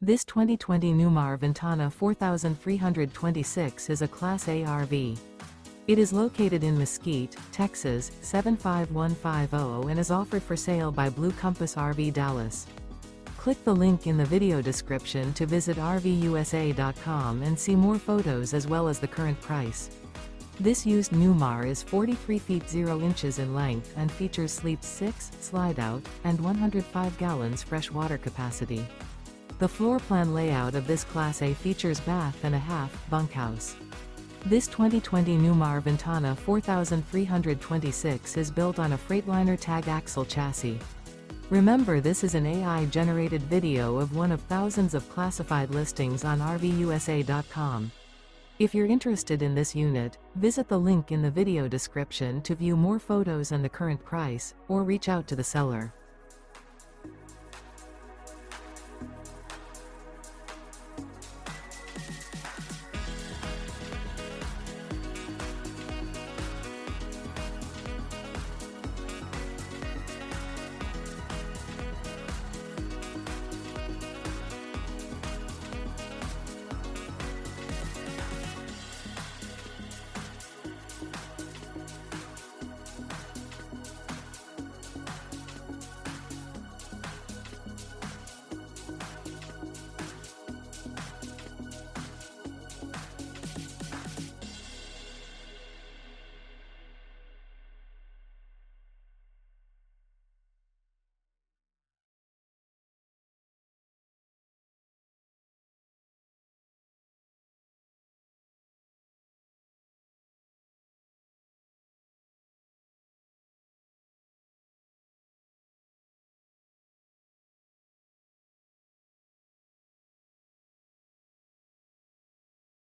This 2020 Newmar Ventana 4326 is a Class A RV. It is located in Mesquite, Texas, 75150 and is offered for sale by Blue Compass RV Dallas. Click the link in the video description to visit RVUSA.com and see more photos as well as the current price. This used Newmar is 43 feet 0 inches in length and features Sleep 6, Slideout, and 105 gallons fresh water capacity. The floor plan layout of this Class A features bath and a half, bunkhouse. This 2020 Newmar Ventana 4326 is built on a Freightliner Tag Axle chassis. Remember, this is an AI-generated video of one of thousands of classified listings on RVUSA.com. If you're interested in this unit, visit the link in the video description to view more photos and the current price, or reach out to the seller.